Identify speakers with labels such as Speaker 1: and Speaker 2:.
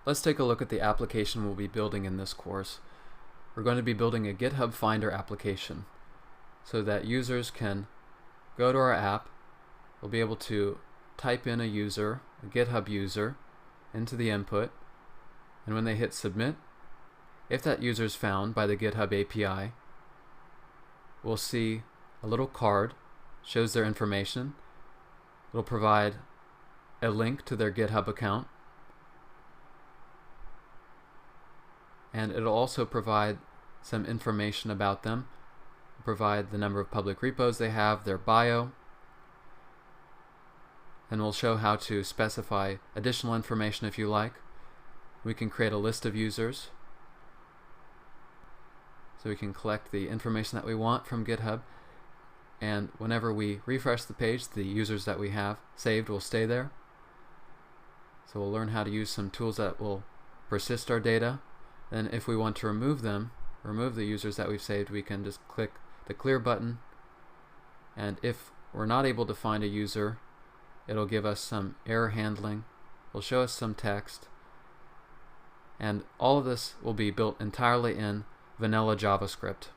Speaker 1: Let's take a look at the application we'll be building in this course. We're going to be building a GitHub Finder application so that users can go to our app. We'll be able to type in a user, a GitHub user, into the input, and when they hit submit, if that user is found by the GitHub API, we'll see a little card, shows their information. It'll provide a link to their GitHub account, and it'll also provide some information about them. It'll provide the number of public repos they have, their bio, and we'll show how to specify additional information if you like. We can create a list of users, so we can collect the information that we want from GitHub, and whenever we refresh the page, the users that we have saved will stay there. So we'll learn how to use some tools that will persist our data. Then if we want to remove them, remove the users that we've saved, we can just click the clear button, and if we're not able to find a user, it'll give us some error handling, will show us some text, and all of this will be built entirely in vanilla JavaScript.